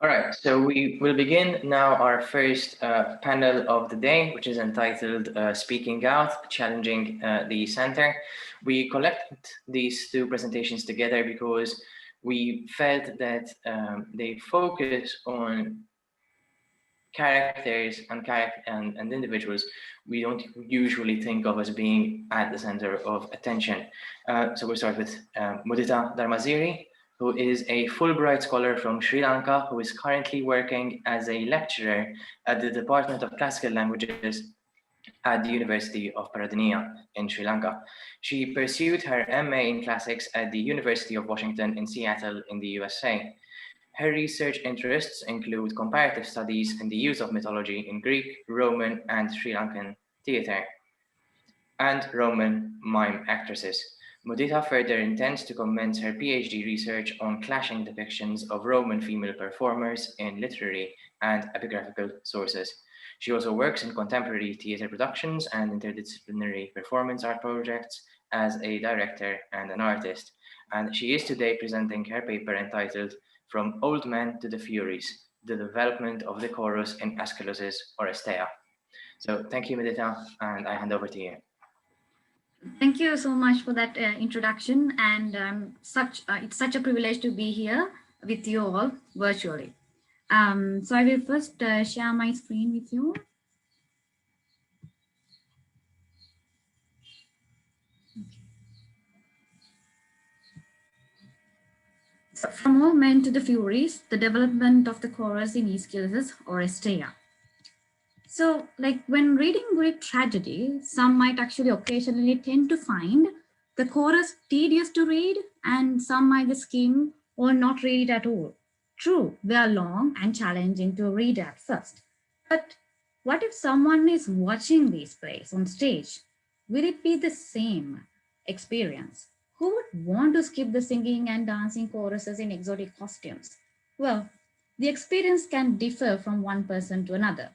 All right, so we will begin now our first panel of the day, which is entitled Speaking Out, Challenging the Center. We collected these two presentations together because we felt that they focus on characters and individuals we don't usually think of as being at the center of attention. So we'll start with Muditha Dharmasiri, who is a Fulbright scholar from Sri Lanka, who is currently working as a lecturer at the Department of Classical Languages at the University of Paradeniya in Sri Lanka. She pursued her MA in Classics at the University of Washington in Seattle in the USA. Her research interests include comparative studies in the use of mythology in Greek, Roman, and Sri Lankan theatre, and Roman mime actresses. Muditha further intends to commence her PhD research on clashing depictions of Roman female performers in literary and epigraphical sources. She also works in contemporary theatre productions and interdisciplinary performance art projects as a director and an artist. And she is today presenting her paper entitled From Old Men to the Furies, the Development of the Chorus in Aeschylus's Oresteia. So thank you, Muditha, and I hand over to you. Thank you so much for that introduction, and it's such a privilege to be here with you all virtually. So I will first share my screen with you. So from all men to the Furies, the development of the chorus in Aeschylus' Oresteia. So, like when reading Greek tragedy, some might actually occasionally tend to find the chorus tedious to read, and some might skim or not read it at all. True, they are long and challenging to read at first. But what if someone is watching these plays on stage? Will it be the same experience? Who would want to skip the singing and dancing choruses in exotic costumes? Well, the experience can differ from one person to another.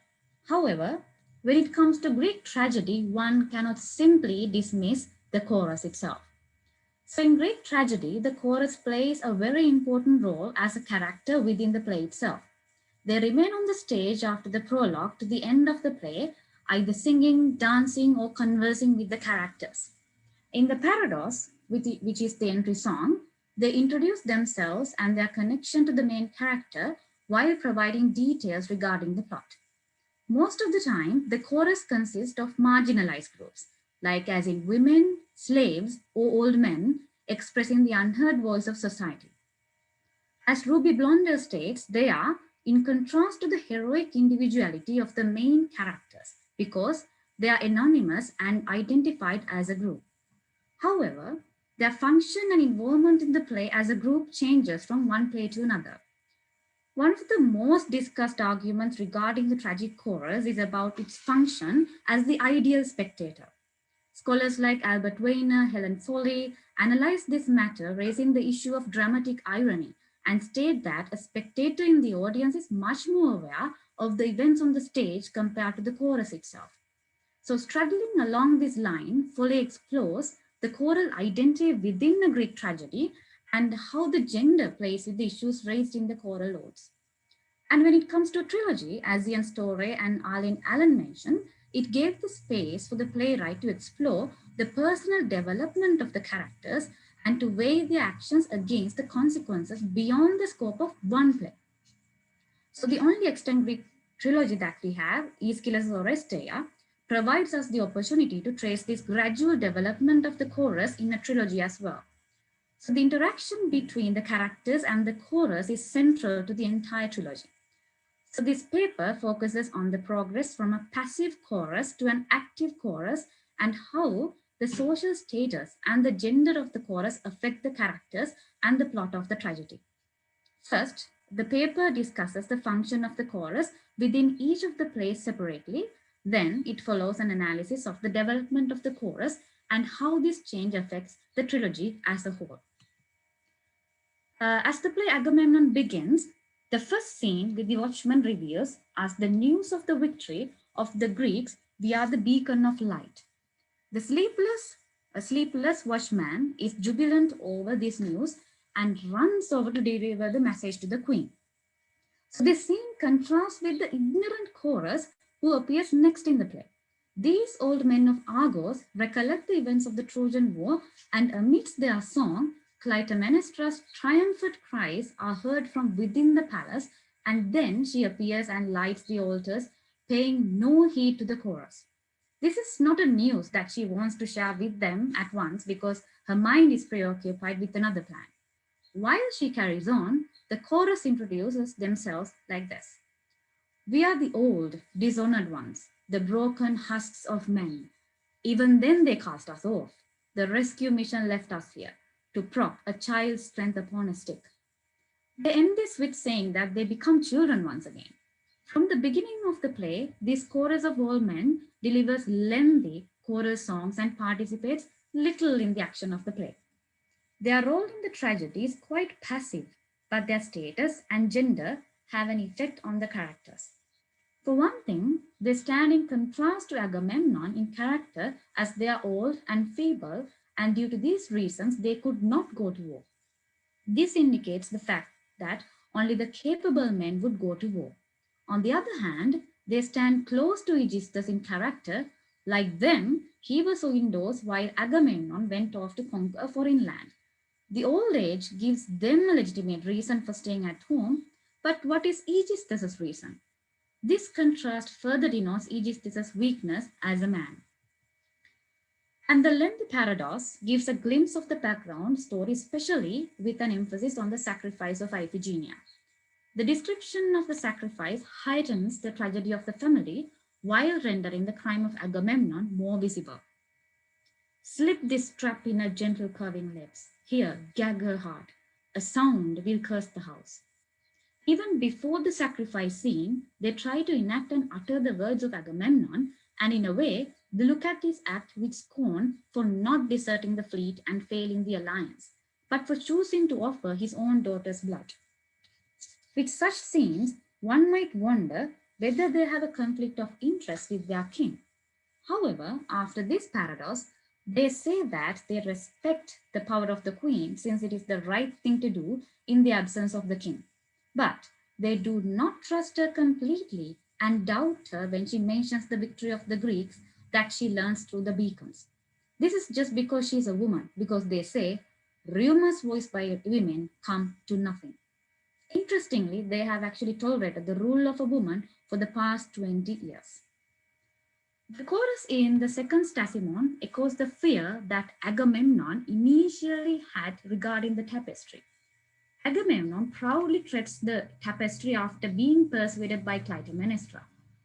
However, when it comes to Greek tragedy, one cannot simply dismiss the chorus itself. So in Greek tragedy, the chorus plays a very important role as a character within the play itself. They remain on the stage after the prologue to the end of the play, either singing, dancing, or conversing with the characters. In the parados, which is the entry song, they introduce themselves and their connection to the main character while providing details regarding the plot. Most of the time, the chorus consists of marginalized groups, like as in women, slaves, or old men, expressing the unheard voice of society. As Ruby Blonder states, they are in contrast to the heroic individuality of the main characters because they are anonymous and identified as a group. However, their function and involvement in the play as a group changes from one play to another. One of the most discussed arguments regarding the tragic chorus is about its function as the ideal spectator. Scholars like Albert Weiner, Helen Foley analyze this matter, raising the issue of dramatic irony and state that a spectator in the audience is much more aware of the events on the stage compared to the chorus itself. So struggling along this line, Foley explores the choral identity within the Greek tragedy and how the gender plays with the issues raised in the choral odes. And when it comes to trilogy, as Ian Storey and Arlene Allen mentioned, it gave the space for the playwright to explore the personal development of the characters and to weigh their actions against the consequences beyond the scope of one play. So the only extant Greek trilogy that we have, Aeschylus' Oresteia, provides us the opportunity to trace this gradual development of the chorus in a trilogy as well. So the interaction between the characters and the chorus is central to the entire trilogy. So this paper focuses on the progress from a passive chorus to an active chorus and how the social status and the gender of the chorus affect the characters and the plot of the tragedy. First, the paper discusses the function of the chorus within each of the plays separately. Then it follows an analysis of the development of the chorus and how this change affects the trilogy as a whole. As the play Agamemnon begins, the first scene with the watchman reveals us the news of the victory of the Greeks via the beacon of light. The sleepless watchman is jubilant over this news and runs over to deliver the message to the queen. So this scene contrasts with the ignorant chorus who appears next in the play. These old men of Argos recollect the events of the Trojan War, and amidst their song, Clytemnestra's triumphant cries are heard from within the palace, and then she appears and lights the altars, paying no heed to the chorus. This is not a news that she wants to share with them at once because her mind is preoccupied with another plan. While she carries on, the chorus introduces themselves like this: We are the old, dishonored ones, the broken husks of men. Even then they cast us off. The rescue mission left us here to prop a child's strength upon a stick. They end this with saying that they become children once again. From the beginning of the play, this chorus of all men delivers lengthy chorus songs and participates little in the action of the play. Their role in the tragedy is quite passive, but their status and gender have an effect on the characters. For one thing, they stand in contrast to Agamemnon in character as they are old and feeble, and due to these reasons, they could not go to war. This indicates the fact that only the capable men would go to war. On the other hand, they stand close to Aegisthus in character. Like them, he was indoors while Agamemnon went off to conquer a foreign land. The old age gives them a legitimate reason for staying at home, but what is Aegisthus' reason? This contrast further denotes Aegisthus' weakness as a man. And the lengthy paradox gives a glimpse of the background story, especially with an emphasis on the sacrifice of Iphigenia. The description of the sacrifice heightens the tragedy of the family while rendering the crime of Agamemnon more visible. Slip this trap in her gentle curving lips. Here, gag her heart. A sound will curse the house. Even before the sacrifice scene, they try to enact and utter the words of Agamemnon, and in a way, they look at this act with scorn for not deserting the fleet and failing the alliance, but for choosing to offer his own daughter's blood. With such scenes, one might wonder whether they have a conflict of interest with their king. However, after this paradox, they say that they respect the power of the queen since it is the right thing to do in the absence of the king. But they do not trust her completely and doubt her when she mentions the victory of the Greeks that she learns through the beacons. This is just because she is a woman, because they say rumors voiced by women come to nothing. Interestingly, they have actually tolerated the rule of a woman for the past 20 years. The chorus in the second Stasimon echoes the fear that Agamemnon initially had regarding the tapestry. Agamemnon proudly treads the tapestry after being persuaded by Clytemnestra.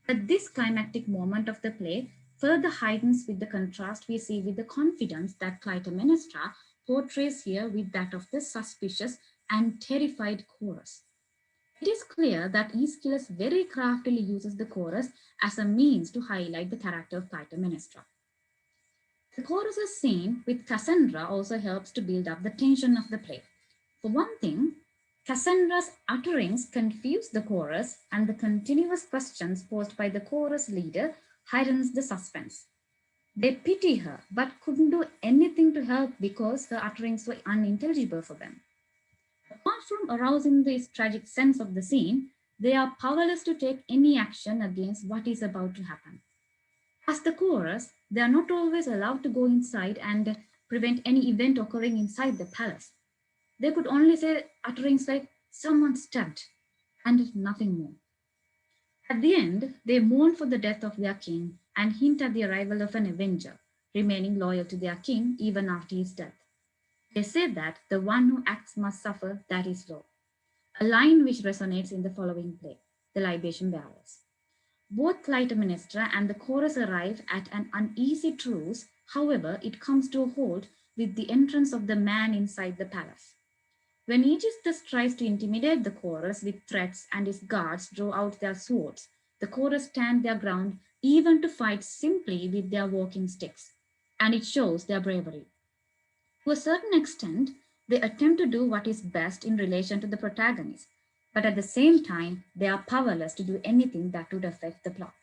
But this climactic moment of the play further heightens with the contrast we see with the confidence that Clytemnestra portrays here with that of the suspicious and terrified chorus. It is clear that Aeschylus very craftily uses the chorus as a means to highlight the character of Clytemnestra. The chorus's scene with Cassandra also helps to build up the tension of the play. For one thing, Cassandra's utterings confuse the chorus, and the continuous questions posed by the chorus leader heightens the suspense. They pity her, but couldn't do anything to help because her utterings were unintelligible for them. Apart from arousing this tragic sense of the scene, they are powerless to take any action against what is about to happen. As the chorus, they are not always allowed to go inside and prevent any event occurring inside the palace. They could only say utterings like, someone stabbed, and nothing more. At the end, they mourn for the death of their king and hint at the arrival of an avenger, remaining loyal to their king even after his death. They say that the one who acts must suffer, that is law. A line which resonates in the following play, The Libation Bearers. Both Clytemnestra and the chorus arrive at an uneasy truce, however, it comes to a halt with the entrance of the man inside the palace. When Aegisthus tries to intimidate the chorus with threats and his guards draw out their swords, the chorus stand their ground even to fight simply with their walking sticks, and it shows their bravery. To a certain extent, they attempt to do what is best in relation to the protagonist, but at the same time, they are powerless to do anything that would affect the plot.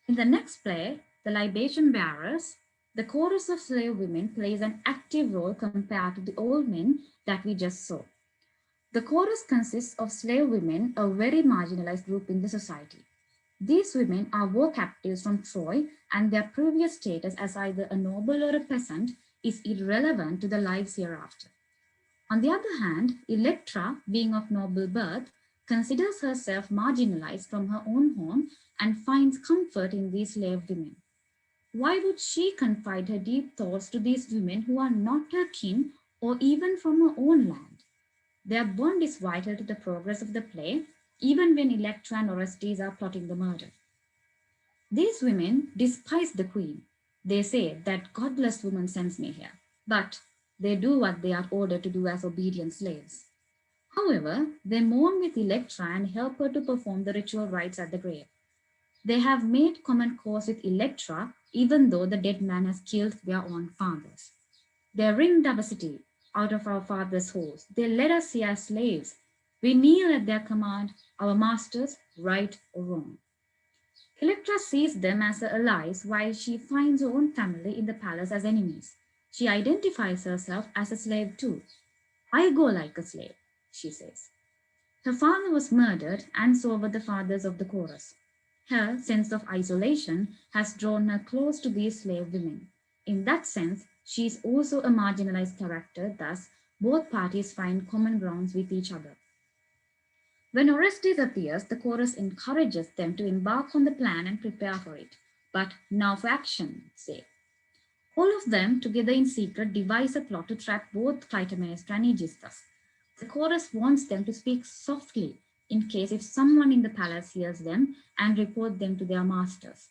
In the next play, The Libation Bearers, the chorus of slave women plays an active role compared to the old men that we just saw. The chorus consists of slave women, a very marginalized group in the society. These women are war captives from Troy, and their previous status as either a noble or a peasant is irrelevant to their lives hereafter. On the other hand, Electra, being of noble birth, considers herself marginalized from her own home and finds comfort in these slave women. Why would she confide her deep thoughts to these women who are not her kin or even from her own land? Their bond is vital to the progress of the play, even when Electra and Orestes are plotting the murder. These women despise the queen. They say that godless woman sends me here, but they do what they are ordered to do as obedient slaves. However, they mourn with Electra and help her to perform the ritual rites at the grave. They have made common cause with Electra, even though the dead man has killed their own fathers. They wring diversity out of our father's halls. They let us see as slaves. We kneel at their command, our masters, right or wrong. Electra sees them as her allies while she finds her own family in the palace as enemies. She identifies herself as a slave too. I go like a slave, she says. Her father was murdered, and so were the fathers of the chorus. Her sense of isolation has drawn her close to these slave women. In that sense, she is also a marginalized character, thus, both parties find common grounds with each other. When Orestes appears, the chorus encourages them to embark on the plan and prepare for it. But now for action, say. All of them, together in secret, devise a plot to trap both Clytemnestra and Aegisthus. The chorus wants them to speak softly in case if someone in the palace hears them and report them to their masters.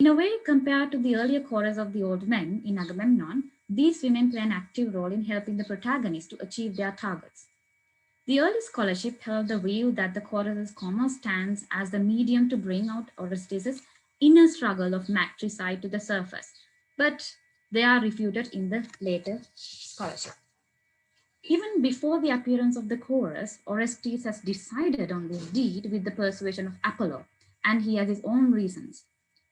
In a way, compared to the earlier chorus of the old men in Agamemnon, these women play an active role in helping the protagonist to achieve their targets. The early scholarship held the view that the chorus's comma stands as the medium to bring out Orestes' inner struggle of matricide to the surface, but they are refuted in the later scholarship. Even before the appearance of the chorus, Orestes has decided on this deed with the persuasion of Apollo, and he has his own reasons.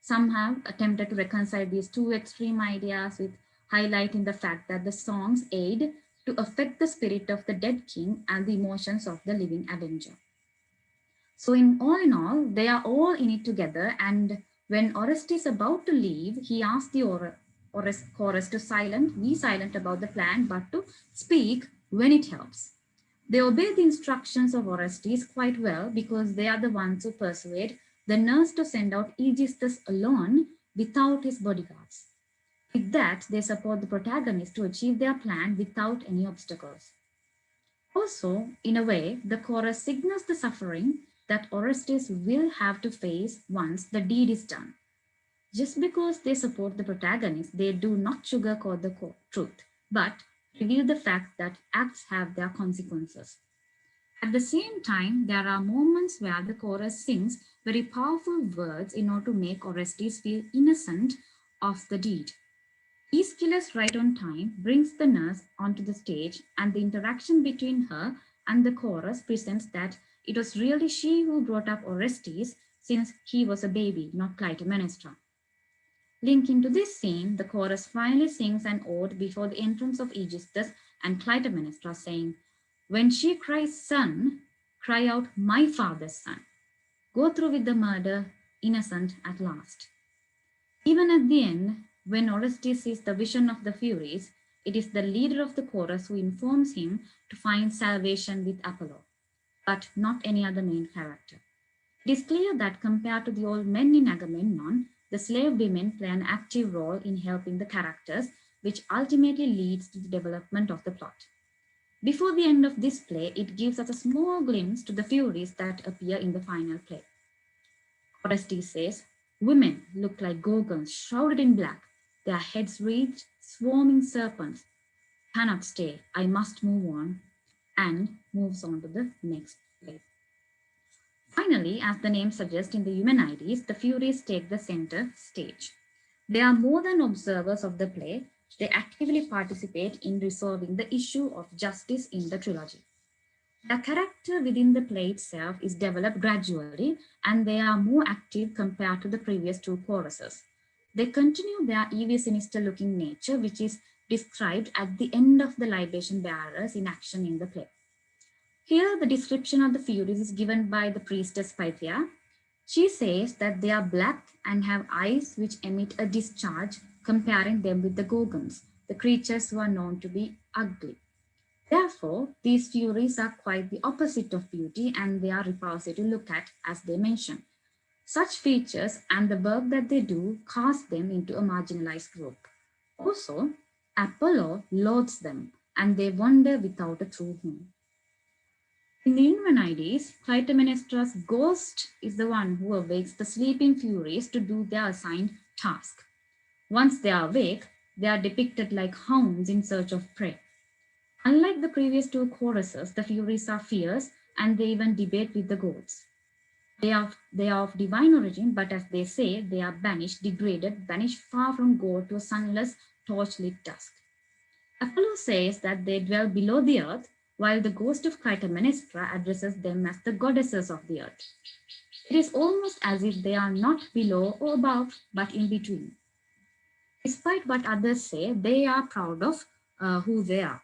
Some have attempted to reconcile these two extreme ideas with highlighting the fact that the songs aid to affect the spirit of the dead king and the emotions of the living avenger. So in all, they are all in it together, and when Orestes is about to leave, he asks the chorus to be silent about the plan, but to speak when it helps. They obey the instructions of Orestes quite well because they are the ones who persuade the nurse to send out Aegisthus alone without his bodyguards. With that, they support the protagonist to achieve their plan without any obstacles. Also, in a way, the chorus signals the suffering that Orestes will have to face once the deed is done. Just because they support the protagonist, they do not sugarcoat the truth, but reveal the fact that acts have their consequences. At the same time, there are moments where the chorus sings very powerful words in order to make Orestes feel innocent of the deed. Aeschylus, right on time, brings the nurse onto the stage, and the interaction between her and the chorus presents that it was really she who brought up Orestes since he was a baby, not Clytemnestra. Linking to this scene, the chorus finally sings an ode before the entrance of Aegisthus and Clytemnestra, saying, "When she cries son, cry out my father's son. Go through with the murder, innocent at last." Even at the end, when Orestes sees the vision of the Furies, it is the leader of the chorus who informs him to find salvation with Apollo, but not any other main character. It is clear that compared to the old men in Agamemnon, the slave women play an active role in helping the characters, which ultimately leads to the development of the plot. Before the end of this play, it gives us a small glimpse to the Furies that appear in the final play. Orestes says, "Women look like gorgons shrouded in black, their heads wreathed, swarming serpents. Cannot stay, I must move on," and moves on to the next play. Finally, as the name suggests in the Eumenides, the Furies take the center stage. They are more than observers of the play, they actively participate in resolving the issue of justice in the trilogy. The character within the play itself is developed gradually, and they are more active compared to the previous two choruses. They continue their evil, sinister looking nature, which is described at the end of the libation bearers in action in the play. Here, the description of the Furies is given by the priestess Pythia. She says that they are black and have eyes which emit a discharge, comparing them with the Gorgons, the creatures who are known to be ugly. Therefore, these Furies are quite the opposite of beauty and they are repulsive to look at, as they mention. Such features and the work that they do cast them into a marginalized group. Also, Apollo loathes them and they wander without a true home. In the Eumenides, Clytemnestra's ghost is the one who awakes the sleeping Furies to do their assigned task. Once they are awake, they are depicted like hounds in search of prey. Unlike the previous two choruses, the Furies are fierce and they even debate with the gods. They are of divine origin, but as they say, they are banished, degraded, banished far from God to a sunless, torch-lit dusk. Apollo says that they dwell below the earth, while the ghost of Clytemnestra addresses them as the goddesses of the earth. It is almost as if they are not below or above, but in between. Despite what others say, they are proud of who they are.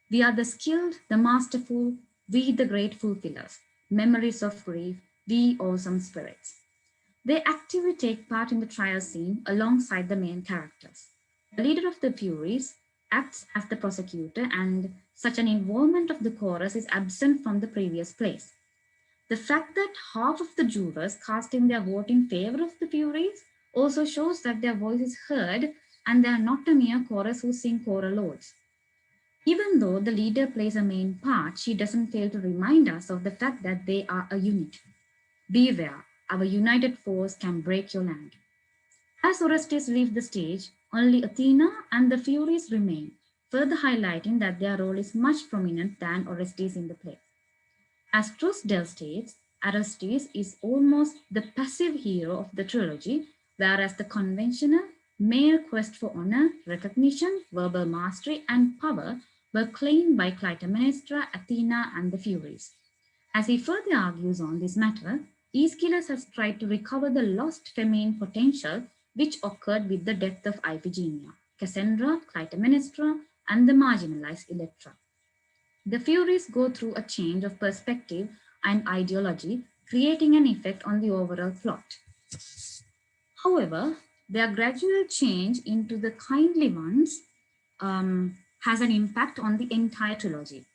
We are the skilled, the masterful, we the great fulfillers, memories of grief, we awesome spirits. They actively take part in the trial scene alongside the main characters. The leader of the Furies acts as the prosecutor, and such an involvement of the chorus is absent from the previous plays. The fact that half of the jurors casting their vote in favor of the Furies also shows that their voice is heard and they are not a mere chorus who sing choral odes. Even though the leader plays a main part, she doesn't fail to remind us of the fact that they are a unit. Beware, our united force can break your land. As Orestes leaves the stage, only Athena and the Furies remain, further highlighting that their role is much prominent than Orestes in the play. As Trousdale states, Orestes is almost the passive hero of the trilogy, whereas the conventional male quest for honor, recognition, verbal mastery, and power were claimed by Clytemnestra, Athena, and the Furies. As he further argues on this matter, Aeschylus has tried to recover the lost feminine potential which occurred with the death of Iphigenia, Cassandra, Clytemnestra, and the marginalized Electra. The Furies go through a change of perspective and ideology, creating an effect on the overall plot. However, their gradual change into the kindly ones has an impact on the entire trilogy.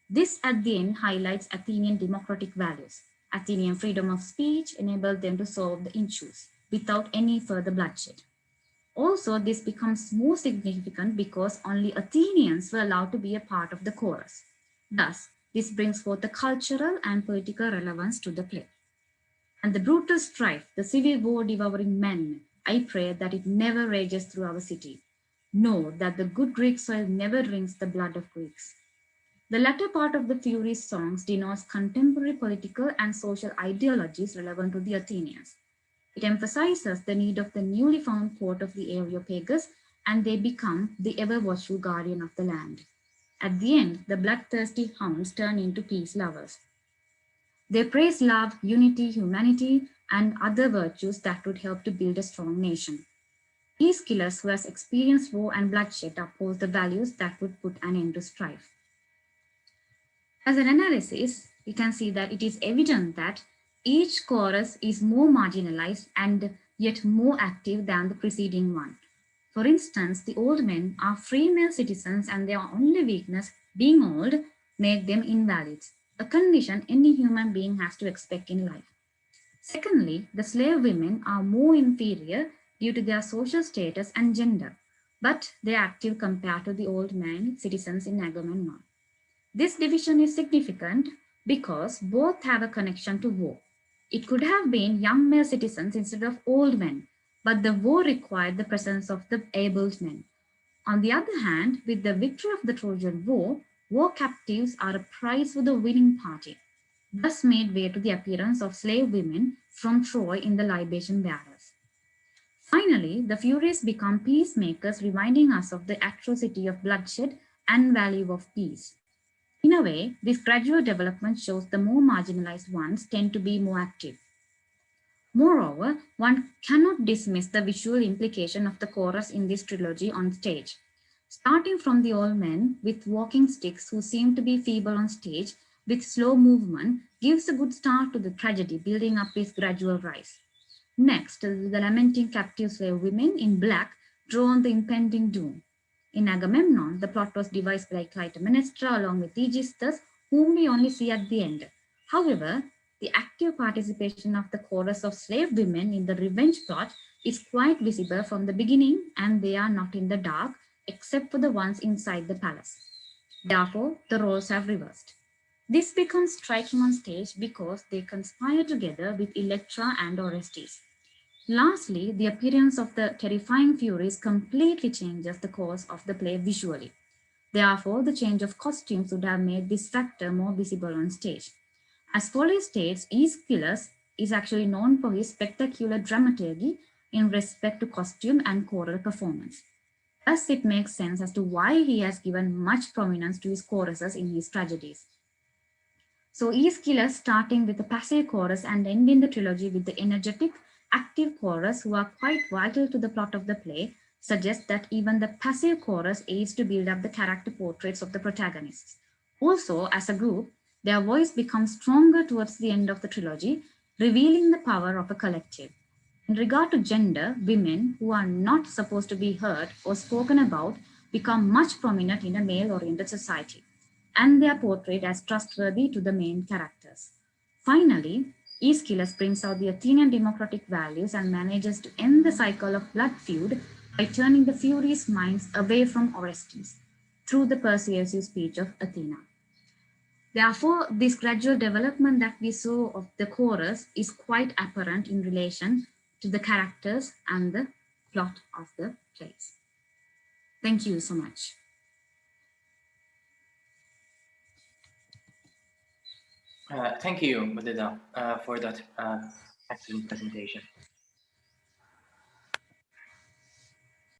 This at the end highlights Athenian democratic values. Athenian freedom of speech enabled them to solve the issues without any further bloodshed. Also, this becomes more significant because only Athenians were allowed to be a part of the chorus. Thus, this brings forth the cultural and political relevance to the play. And the brutal strife, the civil war devouring men, I pray that it never rages through our city. Know that the good Greek soil never drinks the blood of Greeks. The latter part of the Furies songs denotes contemporary political and social ideologies relevant to the Athenians. It emphasizes the need of the newly found port of the Areopagus, and they become the ever-watchful guardian of the land. At the end, the bloodthirsty hounds turn into peace lovers. They praise love, unity, humanity, and other virtues that would help to build a strong nation. Aeschylus, who has experienced war and bloodshed, upholds the values that would put an end to strife. As an analysis, we can see that it is evident that each chorus is more marginalized and yet more active than the preceding one. For instance, the old men are free male citizens and their only weakness, being old, make them invalids, a condition any human being has to expect in life. Secondly, the slave women are more inferior due to their social status and gender, but they are active compared to the old men citizens in Agamemnon. This division is significant because both have a connection to war. It could have been young male citizens instead of old men, but the war required the presence of the able men. On the other hand, with the victory of the Trojan War, war captives are a prize for the winning party. Thus made way to the appearance of slave women from Troy in the libation bearers. Finally, the Furies become peacemakers, reminding us of the atrocity of bloodshed and value of peace. In a way, this gradual development shows the more marginalized ones tend to be more active. Moreover, one cannot dismiss the visual implication of the chorus in this trilogy on stage. Starting from the old men with walking sticks who seem to be feeble on stage, with slow movement gives a good start to the tragedy, building up its gradual rise. Next, the lamenting captive slave women in black draw on the impending doom. In Agamemnon, the plot was devised by Clytemnestra along with Aegisthus, whom we only see at the end. However, the active participation of the chorus of slave women in the revenge plot is quite visible from the beginning, and they are not in the dark except for the ones inside the palace. Therefore, the roles have reversed. This becomes striking on stage because they conspire together with Electra and Orestes. Lastly, the appearance of the terrifying Furies completely changes the course of the play visually. Therefore, the change of costumes would have made this factor more visible on stage. As Foley states, Aeschylus is actually known for his spectacular dramaturgy in respect to costume and choral performance. Thus, it makes sense as to why he has given much prominence to his choruses in his tragedies. So Aeschylus, starting with the passive chorus and ending the trilogy with the energetic, active chorus, who are quite vital to the plot of the play, suggests that even the passive chorus aids to build up the character portraits of the protagonists. Also, as a group, their voice becomes stronger towards the end of the trilogy, revealing the power of a collective. In regard to gender, women who are not supposed to be heard or spoken about become much prominent in a male-oriented society, and they are portrayed as trustworthy to the main characters. Finally, Aeschylus brings out the Athenian democratic values and manages to end the cycle of blood feud by turning the Furies' minds away from Orestes through the persuasive speech of Athena. Therefore, this gradual development that we saw of the chorus is quite apparent in relation to the characters and the plot of the plays. Thank you so much. Thank you, Muditha, for that excellent presentation.